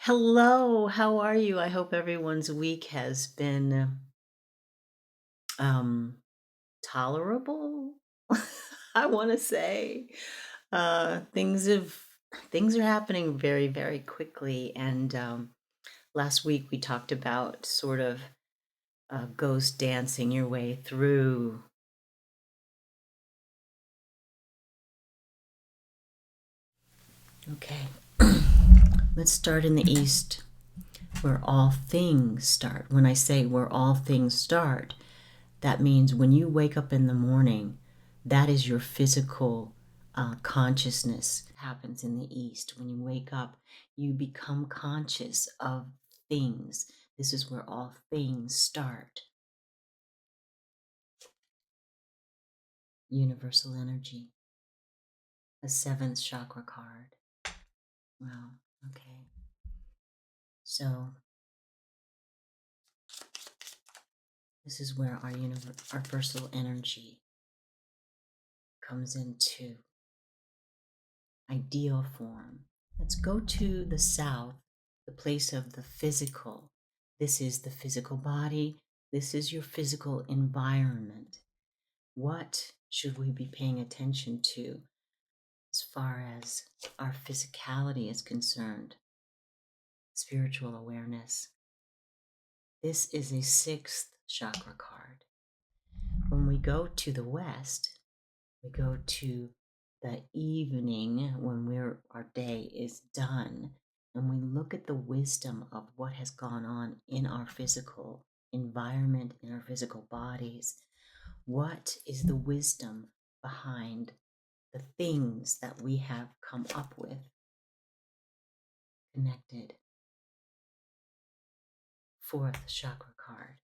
Hello, how are you? I hope everyone's week has been um tolerable. I want to say things things are happening very, very quickly, and last week we talked about sort of ghost dancing your way through. Okay. Let's start in the east, where all things start. When I say where all things start, that means when you wake up in the morning, that is your physical consciousness. It happens in the East. When you wake up, you become conscious of things. This is where all things start. Universal energy, a seventh chakra card. Wow. Okay. So this is where our universal energy comes into ideal form. Let's go to the south, the place of the physical. This is the physical body. This is your physical environment. What should we be paying attention to as far as our physicality is concerned? Spiritual awareness. This is a sixth chakra card. When we go to the west, we go to the evening when our day is done, and we look at the wisdom of what has gone on in our physical environment, in our physical bodies. What is the wisdom behind the things that we have come up with? Connected. Fourth chakra card.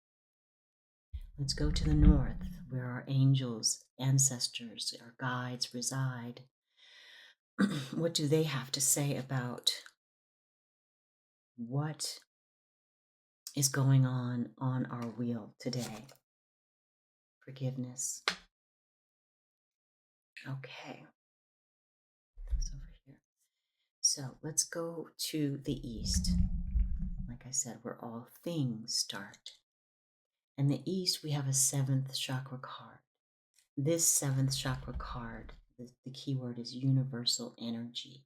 Let's go to the north, where our angels, ancestors, our guides reside. What do they have to say about what is going on our wheel today? Forgiveness. Okay. That's over here. So let's go to the east. Like I said, where all things start. In the east, we have a seventh chakra card. This seventh chakra card, the key word is universal energy.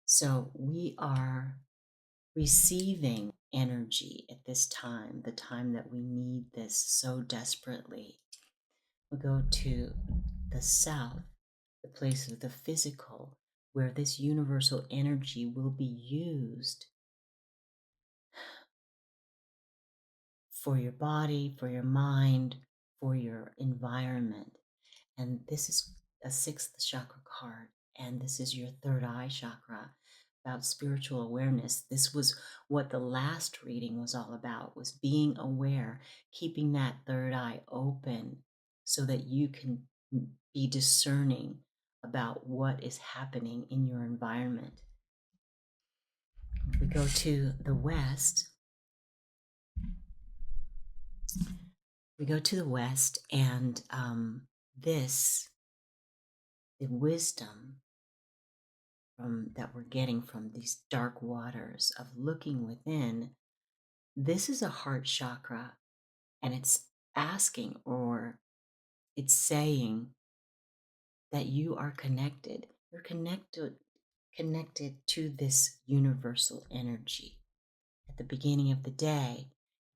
So we are receiving energy at this time, the time that we need this so desperately. We'll go to the south, the place of the physical, where this universal energy will be used for your body, for your mind, for your environment. And this is a sixth chakra card, and this is your third eye chakra, about spiritual awareness. This was what the last reading was all about, was being aware, keeping that third eye open so that you can be discerning about what is happening in your environment. If we go to the west, and this, the wisdom that we're getting from these dark waters of looking within, this is a heart chakra, and it's asking, or it's saying, that you are connected. You're connected to this universal energy. At the beginning of the day,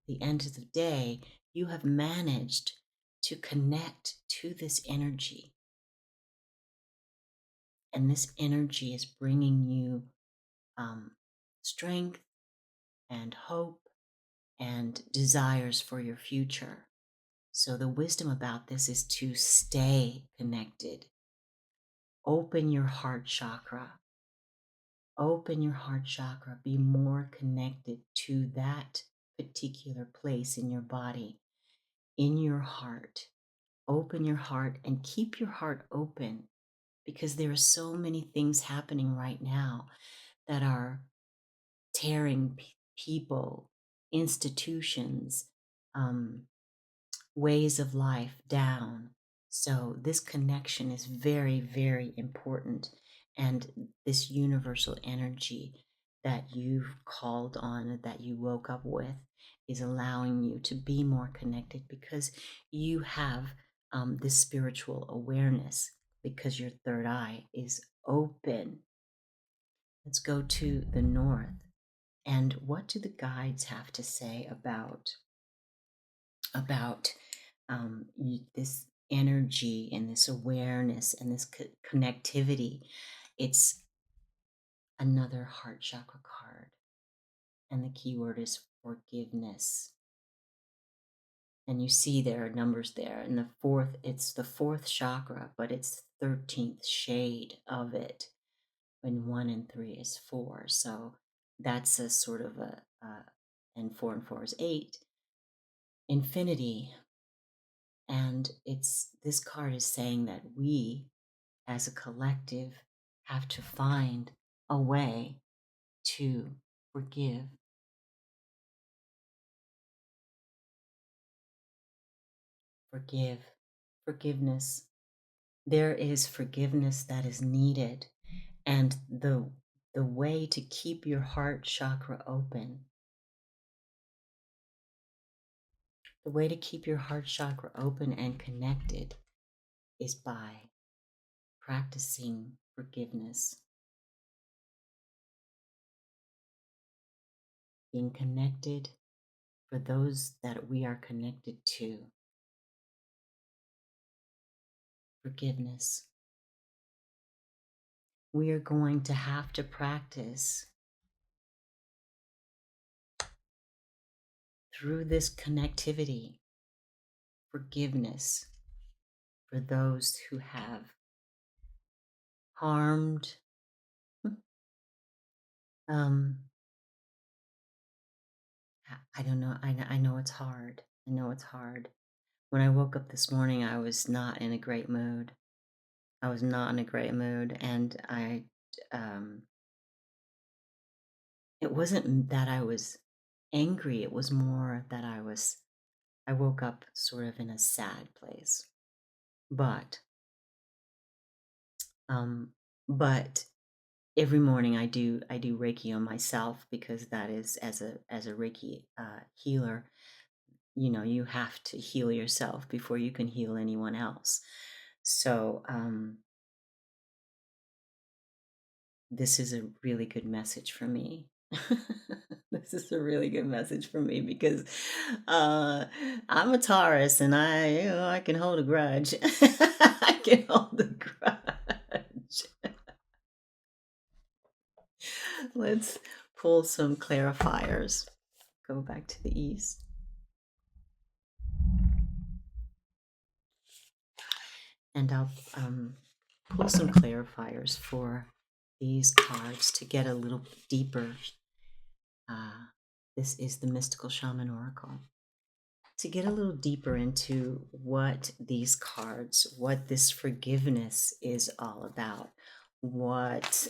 the end of the day, you have managed to connect to this energy. And this energy is bringing you strength and hope and desires for your future. So the wisdom about this is to stay connected. Open your heart chakra. Open your heart chakra. Be more connected to that particular place in your body, in your heart. Open your heart and keep your heart open, because there are so many things happening right now that are tearing people, institutions, ways of life down. So this connection is very, very important. And this universal energy that you've called on, that you woke up with, is allowing you to be more connected because you have this spiritual awareness, because your third eye is open. Let's go to the north. And what do the guides have to say about this energy and this awareness and this connectivity? It's another heart chakra card, and the keyword is forgiveness. And you see there are numbers there. And it's the fourth chakra, but it's 13th shade of it. When 1 and 3 is 4. So that's a sort of and 4 and 4 is 8. Infinity. And this card is saying that we as a collective have to find a way to forgive. Forgiveness. There is forgiveness that is needed. And the way to keep your heart chakra open, the way to keep your heart chakra open and connected is by practicing forgiveness, being connected for those that we are connected to. Forgiveness. We are going to have to practice through this connectivity, forgiveness for those who have harmed. I don't know. I know it's hard. I know it's hard. When I woke up this morning, I was not in a great mood. I was not in a great mood, and it wasn't that I was angry. It was more that I woke up sort of in a sad place. But but every morning I do Reiki on myself, because that is, as a Reiki healer, you have to heal yourself before you can heal anyone else. So this is a really good message for me. This is a really good message for me because I'm a Taurus, and I can hold a grudge. I can hold a grudge. Let's pull some clarifiers. Go back to the east. And I'll pull some clarifiers for these cards to get a little deeper. This is the Mystical Shaman Oracle. To get a little deeper into what these cards, what this forgiveness is all about. What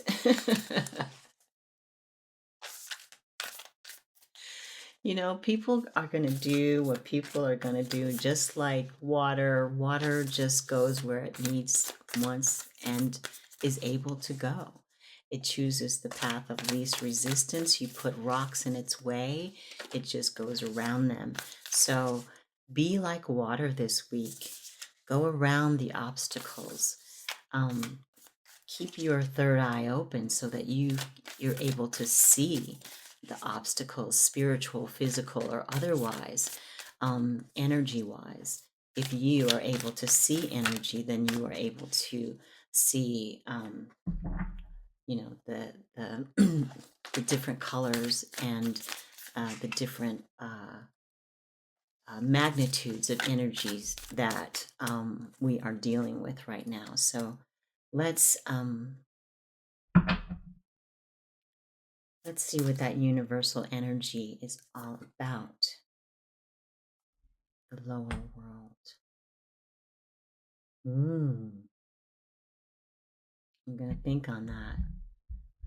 people are going to do what people are going to do, just like water. Water just goes where it needs once and is able to go. It chooses the path of least resistance. You put rocks in its way, it just goes around them. So be like water this week. Go around the obstacles. Keep your third eye open so that you're able to see the obstacles, spiritual, physical, or otherwise, energy-wise. If you are able to see energy, then you are able to see, the the different colors and the different magnitudes of energies that we are dealing with right now. So let's see what that universal energy is all about. The lower world. I'm going to think on that.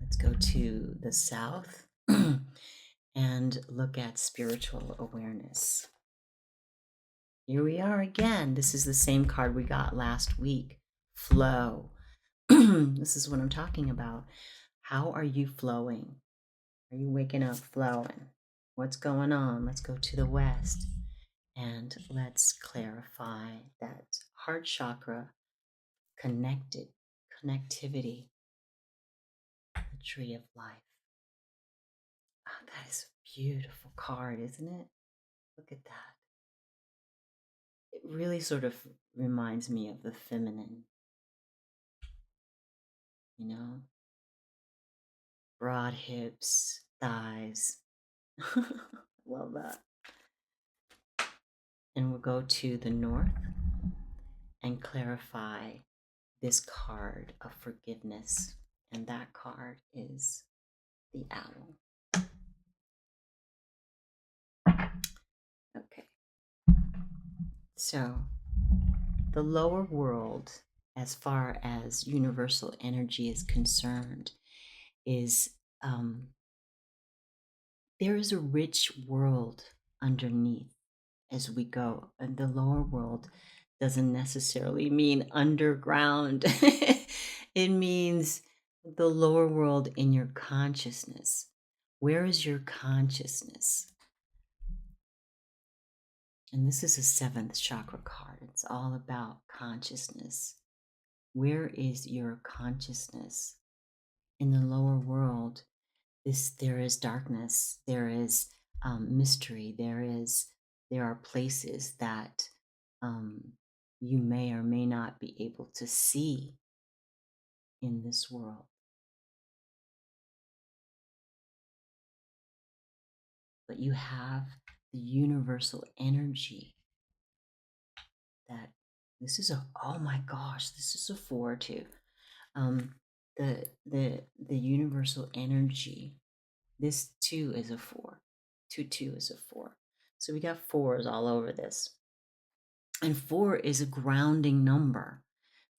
Let's go to the south and look at spiritual awareness. Here we are again. This is the same card we got last week. Flow. This is what I'm talking about. How are you flowing? Are you waking up flowing? What's going on? Let's go to the west and let's clarify that heart chakra connectivity, the tree of life. Oh, that is a beautiful card, isn't it? Look at that. It really sort of reminds me of the feminine, you know, broad hips, thighs. Love that. And we'll go to the north and clarify this card of forgiveness. And that card is the owl. Okay. So the lower world, as far as universal energy is concerned, is there is a rich world underneath as we go. And the lower world doesn't necessarily mean underground, it means the lower world in your consciousness. Where is your consciousness? And this is a seventh chakra card. It's all about consciousness. Where is your consciousness? In the lower world, there is darkness, there is mystery, there are places that you may or may not be able to see in this world. But you have the universal energy that oh my gosh, this is a 4 too. The universal energy, this too is a 4. 2 is a 4. So we got 4s all over this. And 4 is a grounding number.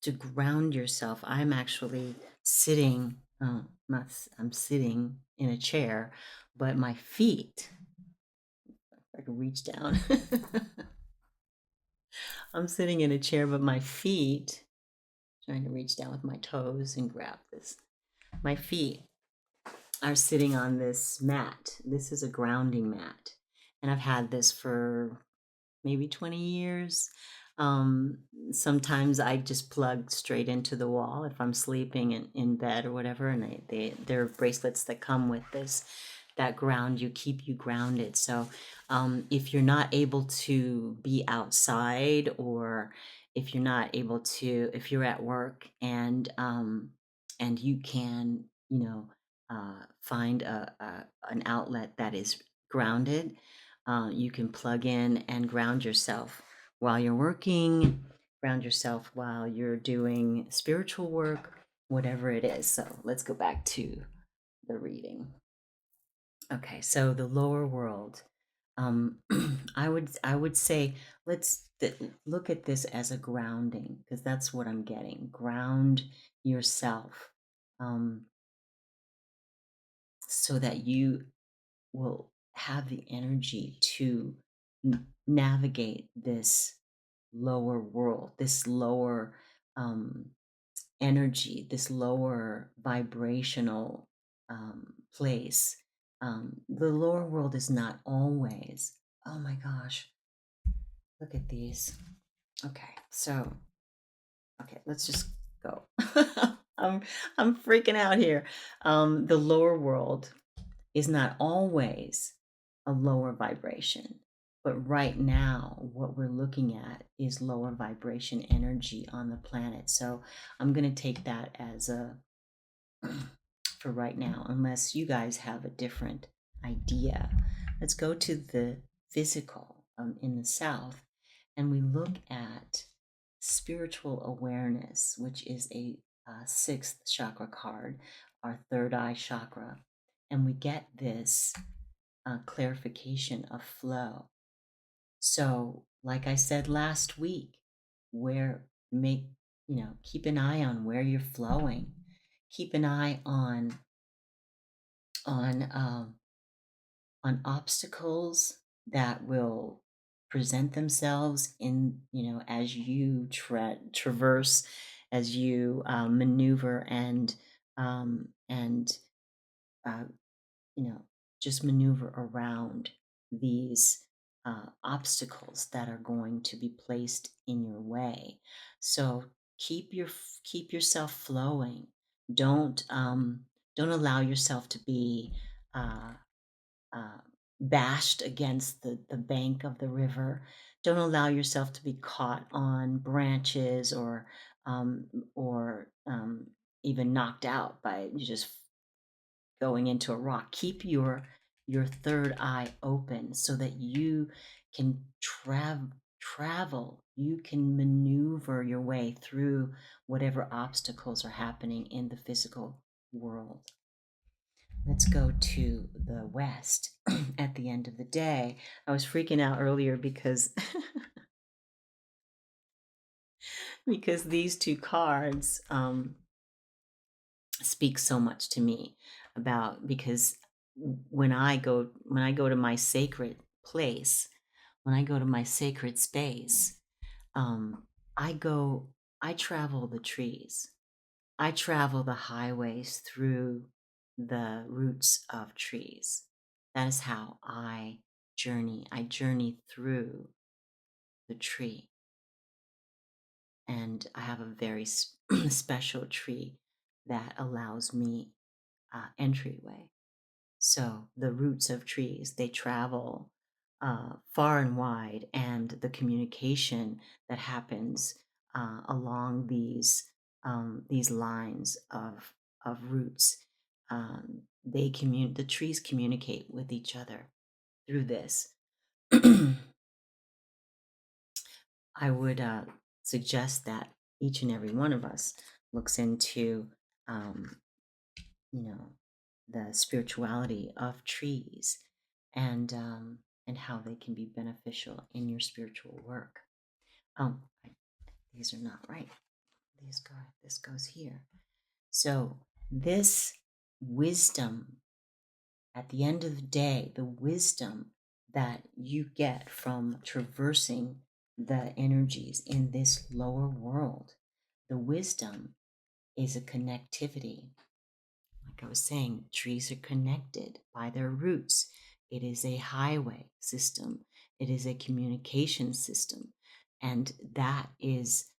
To ground yourself, I'm actually sitting, I'm sitting in a chair, but my feet, I can reach down. I'm sitting in a chair, but my feet, trying to reach down with my toes and grab this. My feet are sitting on this mat. This is a grounding mat. And I've had this for maybe 20 years. Sometimes I just plug straight into the wall if I'm sleeping in bed or whatever. And there are bracelets that come with this that ground you, keep you grounded. So if you're not able to be outside, or if you're not able to, if you're at work and you can, find an outlet that is grounded, you can plug in and ground yourself while you're working, ground yourself while you're doing spiritual work, whatever it is. So let's go back to the reading. Okay, so the lower world. I would say look at this as a grounding, because that's what I'm getting. Ground yourself, so that you will have the energy to navigate this lower world, this lower energy, this lower vibrational place. The lower world is not always, oh my gosh, look at these. Okay, let's just go. I'm freaking out here. The lower world is not always a lower vibration. But right now, what we're looking at is lower vibration energy on the planet. So I'm going to take that as a, for right now, unless you guys have a different idea. Let's go to the physical in the south, and we look at spiritual awareness, which is a sixth chakra card, our third eye chakra. And we get this clarification of flow. So, like I said last week, keep an eye on where you're flowing. Keep an eye on on obstacles that will present themselves in, as you traverse, as you maneuver and you know, just maneuver around these obstacles that are going to be placed in your way. So keep yourself flowing. Don't allow yourself to be uh, uh, bashed against the bank of the river. Don't allow yourself to be caught on branches um, or even knocked out by you just going into a rock. Keep your third eye open so that you can travel. You can maneuver your way through whatever obstacles are happening in the physical world. Let's go to the west. At the end of the day, I was freaking out earlier because because these two cards speak so much to me about because when I go to my sacred place, when I go to my sacred space, um, I go I travel the trees. I travel the highways through the roots of trees. That is how I journey. I journey through the tree. And I have a very special tree that allows me entryway. So the roots of trees, they travel far and wide, and the communication that happens along these lines of roots, the trees communicate with each other through this. I would suggest that each and every one of us looks into, um, you know, the spirituality of trees and how they can be beneficial in your spiritual work. Um, these are not right. This goes here. So this wisdom, at the end of the day, the wisdom that you get from traversing the energies in this lower world, the wisdom is a connectivity. Like I was saying, trees are connected by their roots. It is a highway system, it is a communication system. And that is,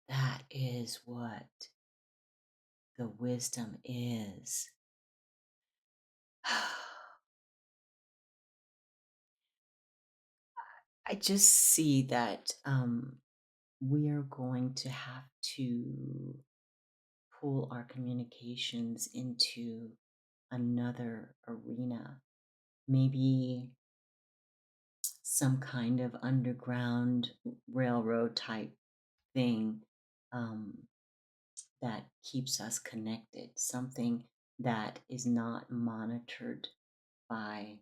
that is what the wisdom is. I just see that we are going to have to pull our communications into another arena. Maybe some kind of underground railroad type thing um, that keeps us connected, something that is not monitored by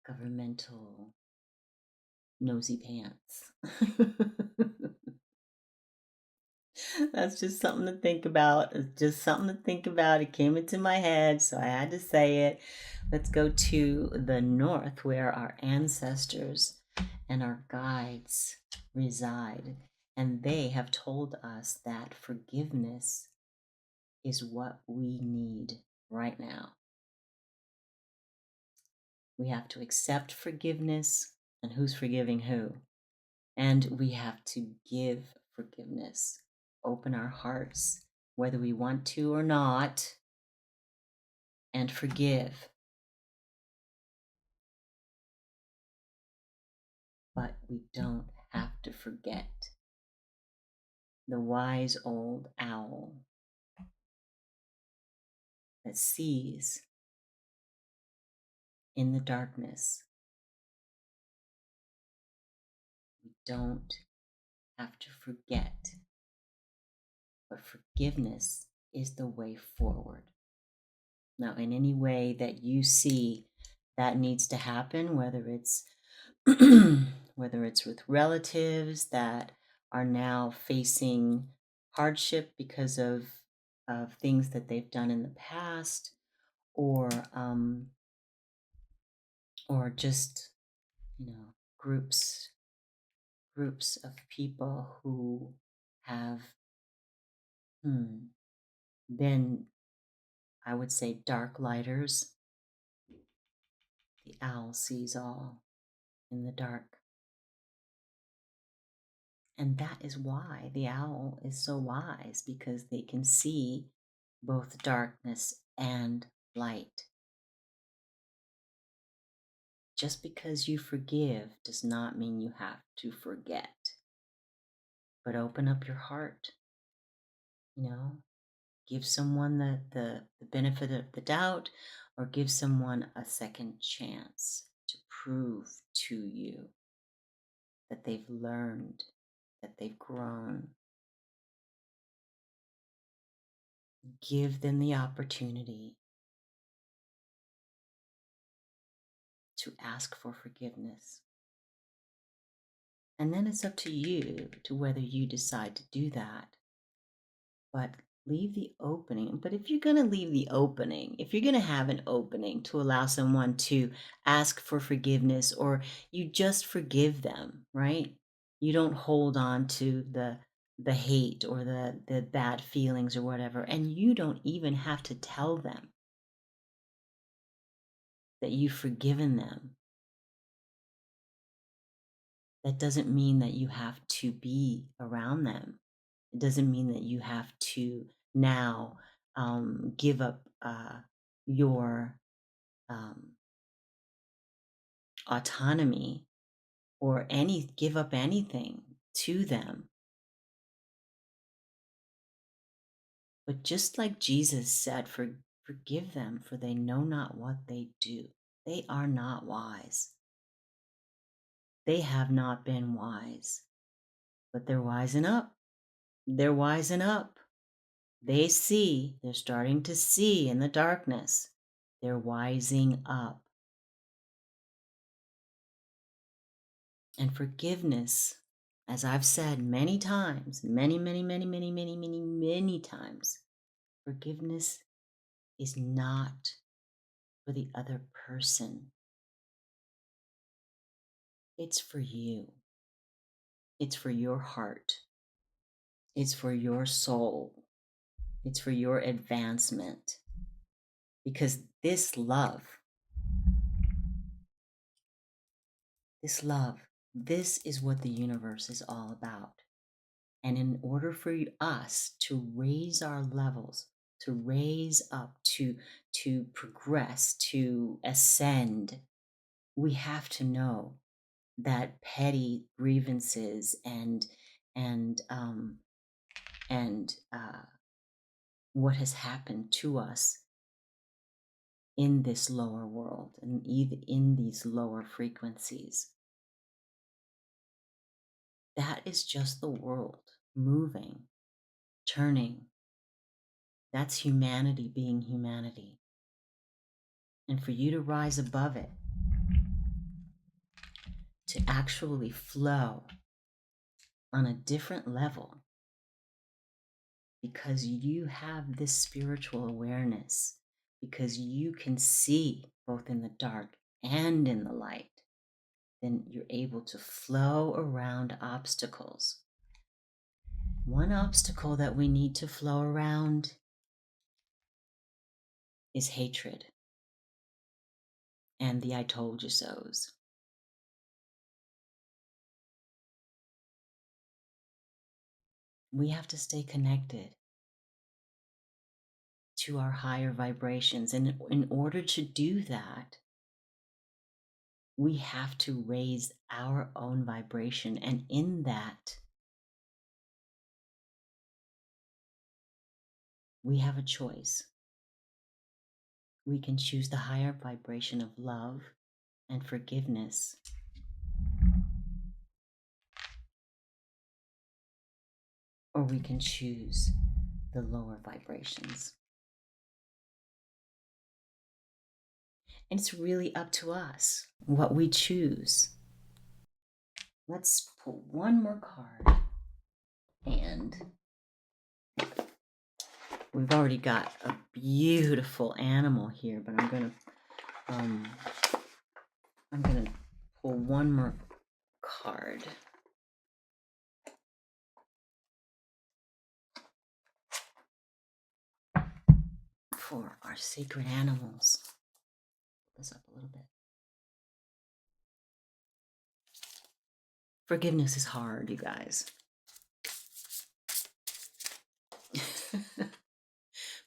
governmental nosy pants. That's just something to think about. It's just something to think about. It came into my head, so I had to say it. Let's go to the north where our ancestors and our guides reside. And they have told us that forgiveness is what we need right now. We have to accept forgiveness, and who's forgiving who? And we have to give forgiveness, open our hearts, whether we want to or not, and forgive. But we don't have to forget. The wise old owl that sees in the darkness. We don't have to forget, but forgiveness is the way forward. Now, in any way that you see that needs to happen, whether it's whether it's with relatives that are now facing hardship because of things that they've done in the past, or or just you know groups of people who have been, I would say, dark lighters. The owl sees all in the dark. And that is why the owl is so wise, because they can see both darkness and light. Just because you forgive does not mean you have to forget. But open up your heart, give someone the benefit of the doubt, or give someone a second chance to prove to you that they've learned, that they've grown. Give them the opportunity to ask for forgiveness. And then it's up to you to whether you decide to do that. But leave the opening. But if you're going to leave the opening, if you're going to have an opening to allow someone to ask for forgiveness, or you just forgive them, right? You don't hold on to the hate or the bad feelings or whatever, and you don't even have to tell them that you've forgiven them. That doesn't mean that you have to be around them. It doesn't mean that you have to now give up your autonomy or give up anything to them. But just like Jesus said, forgive them, for they know not what they do. They are not wise. They have not been wise, but they're wising up. They're wising up. They see, they're starting to see in the darkness. They're wising up. And forgiveness, as I've said many times, many times, forgiveness is not for the other person. It's for you. It's for your heart. It's for your soul. It's for your advancement. Because this love, this is what the universe is all about. And in order for us to raise our levels, to raise up, to progress, to ascend, we have to know that petty grievances and what has happened to us in this lower world and even in these lower frequencies, that is just the world moving, turning. That's humanity being humanity. And for you to rise above it, to actually flow on a different level, because you have this spiritual awareness, because you can see both in the dark and in the light, then you're able to flow around obstacles. One obstacle that we need to flow around is hatred and the I told you so's. We have to stay connected to our higher vibrations. And in order to do that, we have to raise our own vibration. And in that, we have a choice. We can choose the higher vibration of love and forgiveness, or we can choose the lower vibrations. And it's really up to us what we choose. Let's pull one more card. And we've already got a beautiful animal here, but I'm gonna pull one more card. for our sacred animals. Put this up a little bit. Forgiveness is hard, you guys.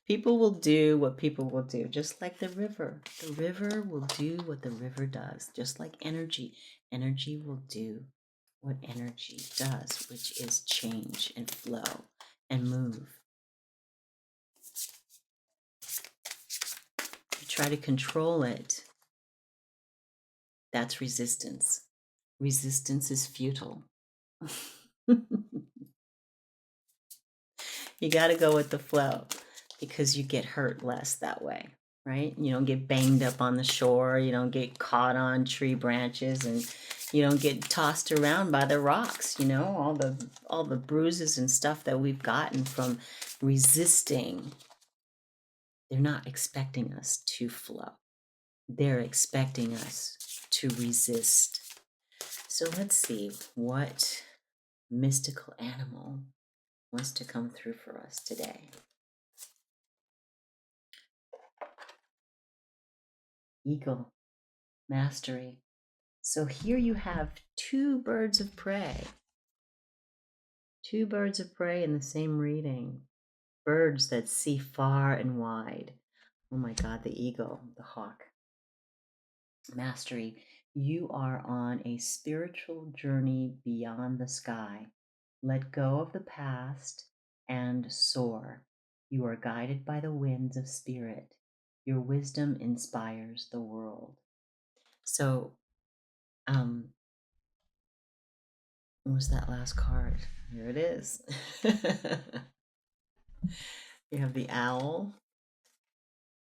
People will do what people will do, just like the river. The river will do what the river does, just like energy. Energy will do what energy does, which is change and flow and move. You try to control it, that's resistance. Resistance is futile. You got to go with the flow because you get hurt less that way, right? You don't get banged up on the shore, you don't get caught on tree branches, and you don't get tossed around by the rocks, all the bruises and stuff that we've gotten from resisting. They're not expecting us to flow. They're expecting us to resist. So let's see what mystical animal wants to come through for us today. Eagle, mastery. So here you have two birds of prey. Two birds of prey in the same reading. Birds that see far and wide. Oh my God, the eagle, the hawk. Mastery. You are on a spiritual journey beyond the sky. Let go of the past and soar. You are guided by the winds of spirit. Your wisdom inspires the world. So, what was that last card? Here it is. You have the owl,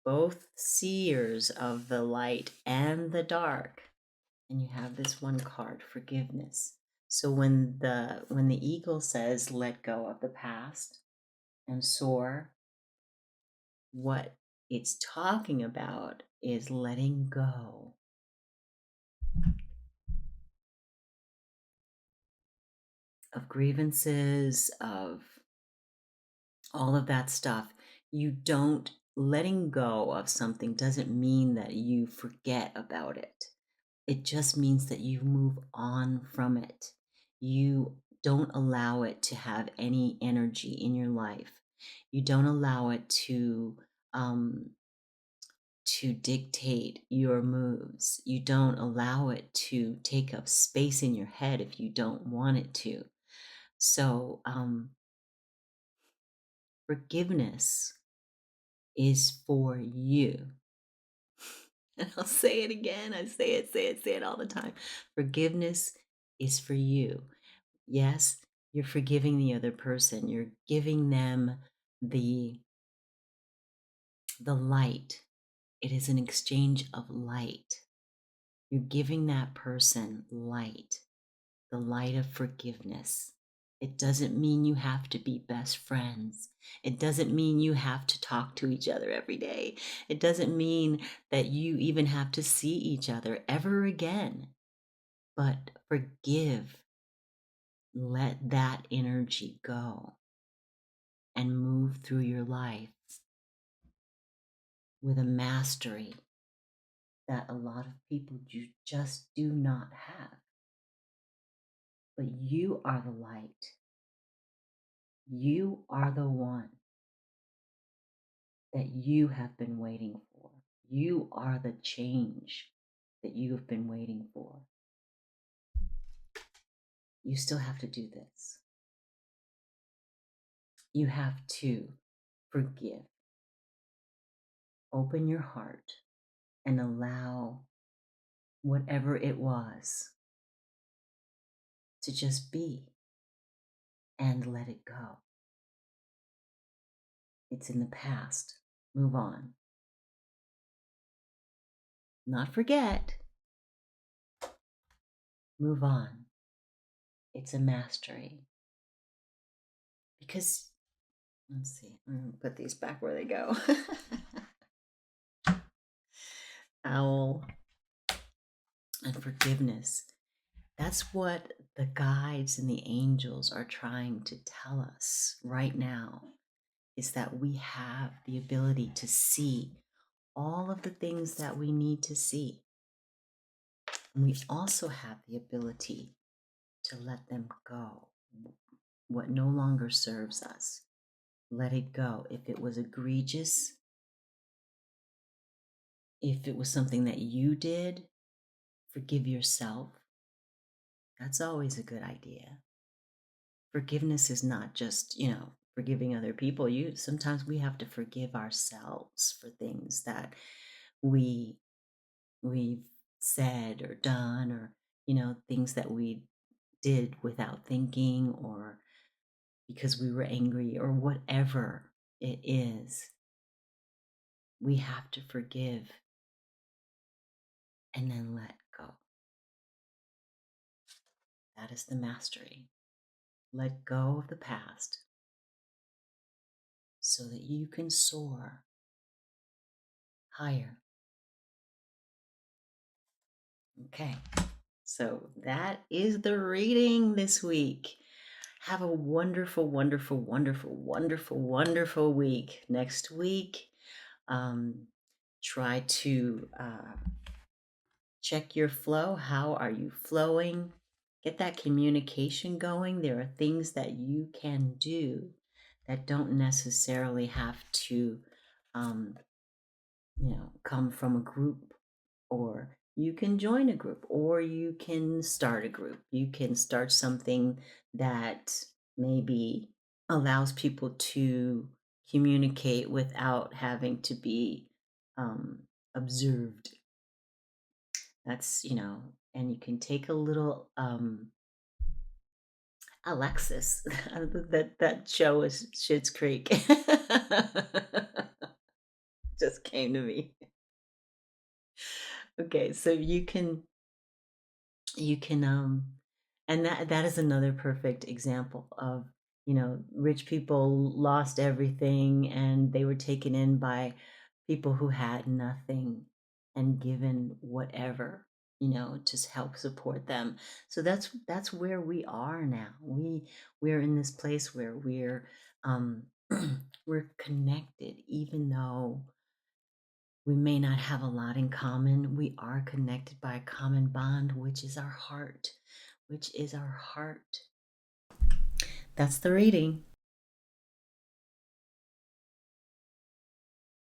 both seers of the light and the dark. And you have this one card, forgiveness. So when the eagle says let go of the past and soar, what it's talking about is letting go of grievances, of all of that stuff. Letting go of something doesn't mean that you forget about it. It just means that you move on from it. You don't allow it to have any energy in your life. You don't allow it to dictate your moves. You don't allow it to take up space in your head if you don't want it to. So forgiveness is for you. And I'll say it again. I say it all the time. Forgiveness is for you. Yes, you're forgiving the other person. You're giving them the light. It is an exchange of light. You're giving that person light, the light of forgiveness. It doesn't mean you have to be best friends. It doesn't mean you have to talk to each other every day. It doesn't mean that you even have to see each other ever again. But forgive. Let that energy go and move through your life with a mastery that a lot of people just do not have. But you are the light. You are the one that you have been waiting for. You are the change that you have been waiting for. You still have to do this. You have to forgive. Open your heart and allow whatever it was to just be and let it go. It's in the past. Move on. Not forget. Move on. It's a mastery. Because, let's see, I'm going to put these back where they go. Owl and forgiveness. That's what the guides and the angels are trying to tell us right now. is that we have the ability to see all of the things that we need to see. And we also have the ability to let them go. What no longer serves us, let it go. If it was egregious, if it was something that you did, forgive yourself. That's always a good idea. Forgiveness is not just, forgiving other people. Sometimes we have to forgive ourselves for things that we we've said or done, or things that we did without thinking, or because we were angry, or whatever it is. We have to forgive and then let go. That is the mastery. Let go of the past so that you can soar higher. Okay, so that is the reading this week. Have a wonderful, wonderful, wonderful, wonderful, wonderful week. Next week, try to check your flow. How are you flowing? Get that communication going. There are things that you can do that don't necessarily have to, um, come from a group, or you can join a group, or you can start a group. You can start something that maybe allows people to communicate without having to be um, observed. That's, and you can take a little Alexis. That show is Schitt's Creek. Just came to me. Okay, so you can and that is another perfect example of, rich people lost everything and they were taken in by people who had nothing and given whatever, to help support them. So that's where we are now. We're in this place where we're um we're connected, even though we may not have a lot in common. We are connected by a common bond, which is our heart, which is our heart. That's the reading.